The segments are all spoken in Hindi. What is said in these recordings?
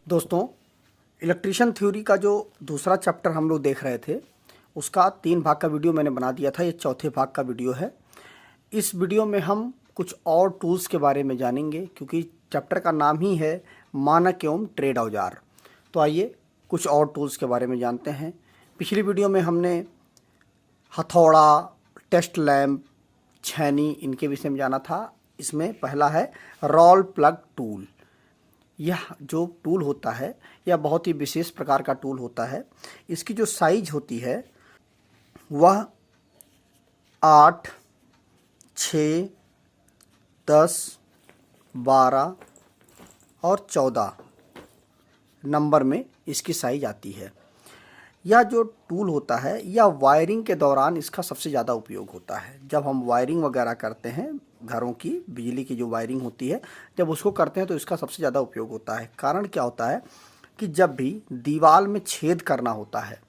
दोस्तों, इलेक्ट्रिशियन थ्योरी का जो दूसरा चैप्टर हम लोग देख रहे थे उसका 3 भाग का वीडियो मैंने बना दिया था। ये चौथे भाग का वीडियो है। इस वीडियो में हम कुछ और टूल्स के बारे में जानेंगे क्योंकि चैप्टर का नाम ही है मानक एवं ट्रेड औजार। तो आइए कुछ और टूल्स के बारे में जानते हैं। पिछली वीडियो में हमने हथौड़ा, टेस्ट लैंप, छैनी इनके विषय में जाना था। इसमें पहला है रोल प्लग टूल। यह जो टूल होता है यह बहुत ही विशेष प्रकार का टूल होता है। इसकी जो साइज होती है वह 8, 6, 10, 12 और 14 नंबर में इसकी साइज आती है। यह जो टूल होता है यह वायरिंग के दौरान इसका सबसे ज़्यादा उपयोग होता है। जब हम वायरिंग वगैरह करते हैं, घरों की बिजली की जो वायरिंग होती है, जब उसको करते हैं तो इसका सबसे ज़्यादा उपयोग होता है। कारण क्या होता है कि जब भी दीवार में छेद करना होता है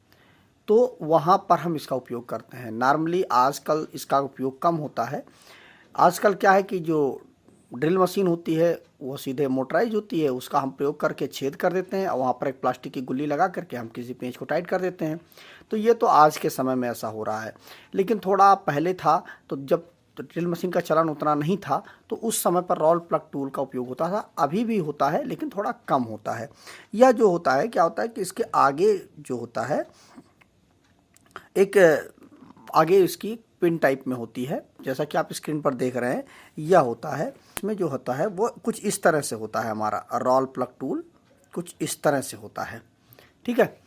तो वहाँ पर हम इसका उपयोग करते हैं। नॉर्मली आजकल इसका उपयोग कम होता है। आजकल क्या है कि जो ड्रिल मशीन होती है वो सीधे मोटराइज होती है, उसका हम प्रयोग करके छेद कर देते हैं और वहाँ पर एक प्लास्टिक की गुल्ली लगा करके हम किसी पेंच को टाइट कर देते हैं। तो ये तो आज के समय में ऐसा हो रहा है, लेकिन थोड़ा पहले था तो जब ड्रिल मशीन का चलन उतना नहीं था तो उस समय पर रोल प्लग टूल का उपयोग होता था। अभी भी होता है लेकिन थोड़ा कम होता है। यह जो होता है क्या होता है कि इसके आगे जो होता है एक आगे इसकी पिन टाइप में होती है, जैसा कि आप स्क्रीन पर देख रहे हैं। यह होता है, इसमें जो होता है वो कुछ इस तरह से होता है। हमारा रोल प्लग टूल कुछ इस तरह से होता है, ठीक है।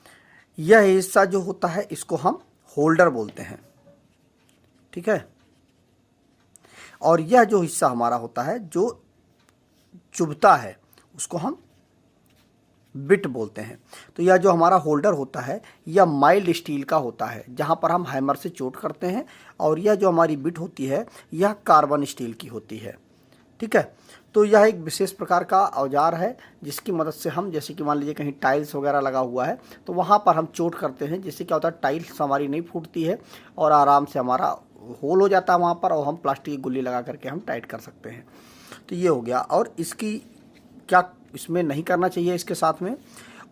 यह हिस्सा जो होता है इसको हम होल्डर बोलते हैं, ठीक है। और यह जो हिस्सा हमारा होता है जो चुभता है उसको हम बिट बोलते हैं। तो यह जो हमारा होल्डर होता है यह माइल्ड स्टील का होता है, जहां पर हम हैमर से चोट करते हैं। और यह जो हमारी बिट होती है यह कार्बन स्टील की होती है, ठीक है। तो यह एक विशेष प्रकार का औजार है जिसकी मदद से हम, जैसे कि मान लीजिए कहीं टाइल्स वगैरह लगा हुआ है तो वहाँ पर हम चोट करते हैं, जिससे क्या होता है टाइल्स हमारी नहीं फूटती है और आराम से हमारा होल हो जाता है वहाँ पर, और हम प्लास्टिक की गुल्ली लगा करके हम टाइट कर सकते हैं। तो ये हो गया। और इसकी क्या इसमें नहीं करना चाहिए, इसके साथ में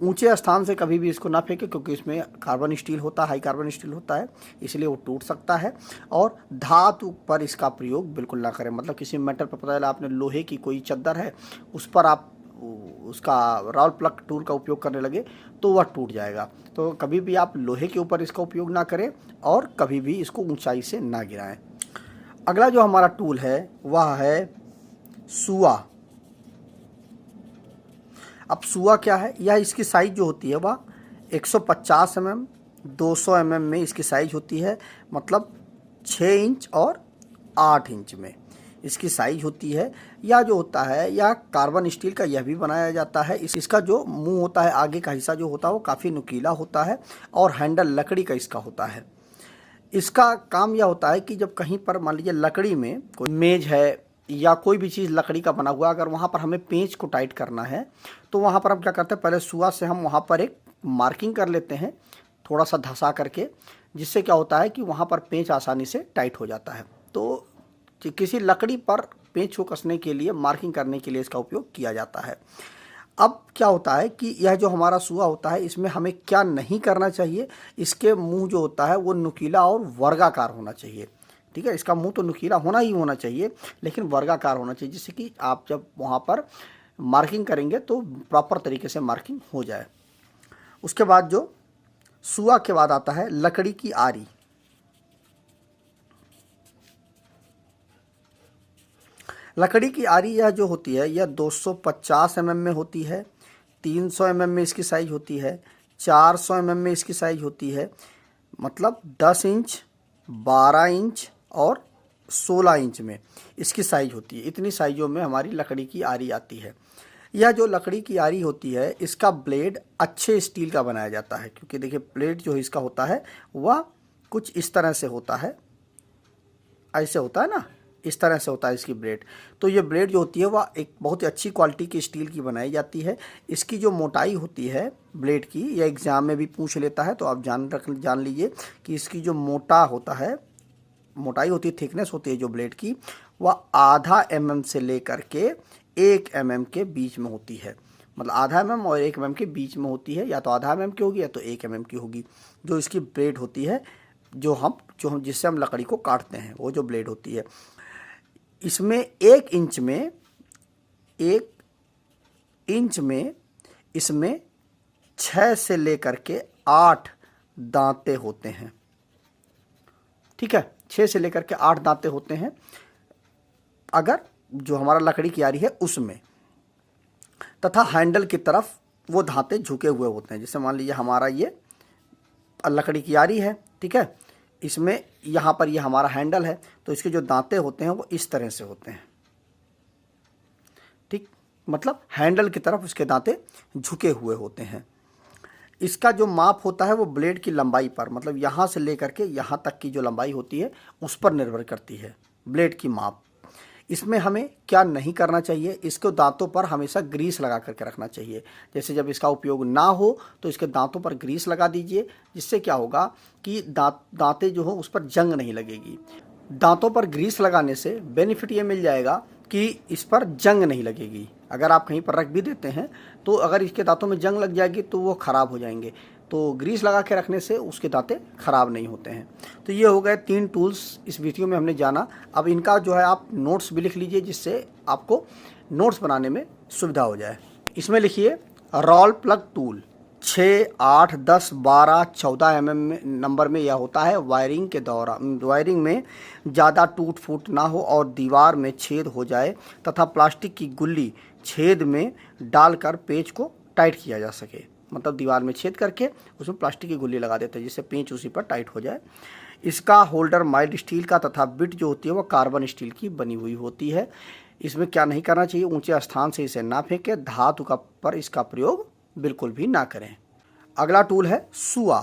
ऊंचे स्थान से कभी भी इसको ना फेंके क्योंकि इसमें कार्बन स्टील होता है, हाई कार्बन स्टील होता है, इसलिए वो टूट सकता है। और धातु पर इसका प्रयोग बिल्कुल ना करें। मतलब किसी मेटल पर, पता चला आपने लोहे की कोई चद्दर है उस पर आप उसका रोल प्लग टूल का उपयोग करने लगे तो वह टूट जाएगा। तो कभी भी आप लोहे के ऊपर इसका उपयोग ना करें और कभी भी इसको ऊंचाई से ना गिराएं। अगला जो हमारा टूल है वह है सुआ। अब सुआ क्या है, यह इसकी साइज जो होती है वह 150 mm, 200 mm में इसकी साइज होती है। मतलब 6 इंच और 8 इंच में इसकी साइज होती है। यह जो होता है यह कार्बन स्टील का यह भी बनाया जाता है। इसका जो मुंह होता है, आगे का हिस्सा जो होता है वो काफ़ी नुकीला होता है और हैंडल लकड़ी का इसका होता है। इसका काम यह होता है कि जब कहीं पर मान लीजिए लकड़ी में कोई मेज है या कोई भी चीज़ लकड़ी का बना हुआ, अगर वहाँ पर हमें पेंच को टाइट करना है तो वहाँ पर हम क्या करते हैं, पहले सुआ से हम वहाँ पर एक मार्किंग कर लेते हैं थोड़ा सा धंसा करके, जिससे क्या होता है कि वहाँ पर पेंच आसानी से टाइट हो जाता है। तो किसी लकड़ी पर पेंच को कसने के लिए, मार्किंग करने के लिए इसका उपयोग किया जाता है। अब क्या होता है कि यह जो हमारा सुआ होता है इसमें हमें क्या नहीं करना चाहिए, इसके मुंह जो होता है वो नुकीला और वर्गाकार होना चाहिए, ठीक है। इसका मुंह तो नुकीला होना ही होना चाहिए लेकिन वर्गाकार होना चाहिए, जिससे कि आप जब वहाँ पर मार्किंग करेंगे तो प्रॉपर तरीके से मार्किंग हो जाए। उसके बाद जो सुआ के बाद आता है लकड़ी की आरी। लकड़ी की आरी यह जो होती है यह 250 mm में होती है, 300 mm में इसकी साइज होती है, 400 mm में इसकी साइज होती है। मतलब 10 इंच, 12 इंच और 16 इंच में इसकी साइज होती है। इतनी साइजों में हमारी लकड़ी की आरी आती है। यह जो लकड़ी की आरी होती है इसका ब्लेड अच्छे स्टील का बनाया जाता है, क्योंकि देखिए ब्लेड जो इसका होता है वह कुछ इस तरह से होता है, ऐसे होता है ना, इस तरह से होता है इसकी ब्लेड। तो ये ब्लेड जो होती है वह एक बहुत ही अच्छी क्वालिटी की स्टील की बनाई जाती है। इसकी जो मोटाई होती है ब्लेड की, यह एग्ज़ाम में भी पूछ लेता है तो आप जान लीजिए कि इसकी जो मोटाई होती है, थिकनेस होती है जो ब्लेड की, वह आधा mm से लेकर के 1 mm के बीच में होती है। मतलब आधा mm और 1 mm के बीच में होती है, या तो आधा mm की होगी या तो 1 mm की होगी। जो इसकी ब्लेड होती है, जो हम जिससे हम लकड़ी को काटते हैं, वो जो ब्लेड होती है, इसमें 1 इंच में इसमें 6 से लेकर के 8 दांते होते हैं। ठीक है, 6 से लेकर के 8 दांते होते हैं अगर जो हमारा लकड़ी की आरी है उसमें, तथा हैंडल की तरफ वो दांते झुके हुए होते हैं। जैसे मान लीजिए हमारा ये लकड़ी की आरी है, ठीक है, इसमें यहाँ पर ये हमारा हैंडल है, तो इसके जो दांते होते हैं वो इस तरह से होते हैं। ठीक, मतलब हैंडल की तरफ उसके दांते झुके हुए होते हैं। इसका जो माप होता है वो ब्लेड की लंबाई पर, मतलब यहाँ से लेकर के यहाँ तक की जो लंबाई होती है उस पर निर्भर करती है ब्लेड की माप। इसमें हमें क्या नहीं करना चाहिए, इसको दांतों पर हमेशा ग्रीस लगा करके रखना चाहिए। जैसे जब इसका उपयोग ना हो तो इसके दांतों पर ग्रीस लगा दीजिए, जिससे क्या होगा कि दांतें जो हो उस पर जंग नहीं लगेगी। दांतों पर ग्रीस लगाने से बेनिफिट ये मिल जाएगा कि इस पर जंग नहीं लगेगी। अगर आप कहीं पर रख भी देते हैं तो अगर इसके दांतों में जंग लग जाएगी तो वो ख़राब हो जाएंगे। तो ग्रीस लगा के रखने से उसके दांते ख़राब नहीं होते हैं। तो ये हो गए 3 टूल्स इस वीडियो में हमने जाना। अब इनका जो है आप नोट्स भी लिख लीजिए, जिससे आपको नोट्स बनाने में सुविधा हो जाए। इसमें लिखिए roll plug tool 6, 8, 10, 12, 14 mm number में यह होता है। वायरिंग के दौरान वायरिंग में ज़्यादा टूट फूट ना हो और दीवार में छेद हो जाए, तथा प्लास्टिक की गुल्ली छेद में डालकर पेंच को टाइट किया जा सके। मतलब दीवार में छेद करके उसमें प्लास्टिक की गुल्ली लगा देते हैं, जिससे पेंच उसी पर टाइट हो जाए। इसका होल्डर माइल्ड स्टील का तथा बिट जो होती है वो कार्बन स्टील की बनी हुई होती है। इसमें क्या नहीं करना चाहिए, ऊंचे स्थान से इसे ना फेंके, धातु का पर इसका प्रयोग बिल्कुल भी ना करें। अगला टूल है सुआ।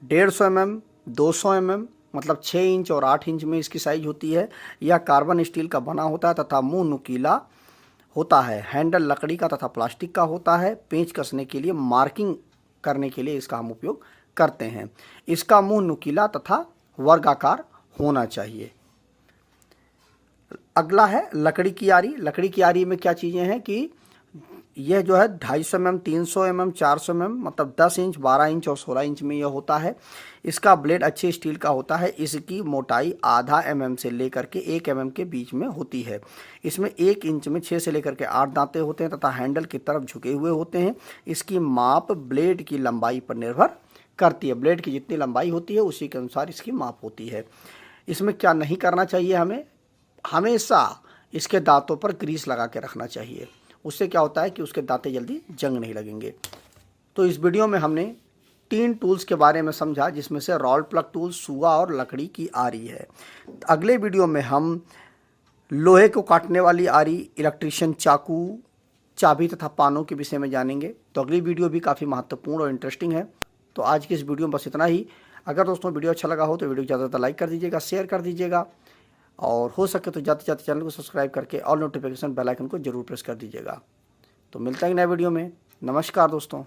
150 mm, 200 mm, मतलब 6 इंच और 8 इंच में इसकी साइज होती है। यह कार्बन स्टील का बना होता है तथा मुंह नुकीला होता है। हैंडल लकड़ी का तथा प्लास्टिक का होता है। पेंच कसने के लिए, मार्किंग करने के लिए इसका हम उपयोग करते हैं। इसका मुंह नुकीला तथा वर्गाकार होना चाहिए। अगला है लकड़ी की आरी। लकड़ी की आरी में क्या चीज़ें हैं कि यह जो है 250 mm, 300 mm, 400 mm, मतलब 10 इंच, 12 इंच और 16 इंच में यह होता है। इसका ब्लेड अच्छे स्टील का होता है। इसकी मोटाई आधा mm से लेकर के 1 mm के बीच में होती है। इसमें 1 इंच में 6 से लेकर के 8 दांते होते हैं तथा हैंडल की तरफ झुके हुए होते हैं। इसकी माप ब्लेड की लंबाई पर निर्भर करती है। ब्लेड की जितनी लंबाई होती है उसी के अनुसार इसकी माप होती है। इसमें क्या नहीं करना चाहिए, हमें हमेशा इसके दांतों पर ग्रीस लगा के रखना चाहिए। उससे क्या होता है कि उसके दांते जल्दी जंग नहीं लगेंगे। तो इस वीडियो में हमने 3 टूल्स के बारे में समझा, जिसमें से रोल प्लग टूल, सुआ और लकड़ी की आरी है। अगले वीडियो में हम लोहे को काटने वाली आरी, इलेक्ट्रिशियन चाकू, चाबी तथा पानों के विषय में जानेंगे। तो अगली वीडियो भी काफ़ी महत्वपूर्ण और इंटरेस्टिंग है। तो आज की इस वीडियो में बस इतना ही। अगर दोस्तों वीडियो अच्छा लगा हो तो वीडियो को ज़्यादा ज़्यादा लाइक कर दीजिएगा, शेयर कर दीजिएगा, और हो सके तो जाते जाते चैनल को सब्सक्राइब करके और नोटिफिकेशन बेल आइकन को जरूर प्रेस कर दीजिएगा। तो मिलता है नए वीडियो में। नमस्कार दोस्तों।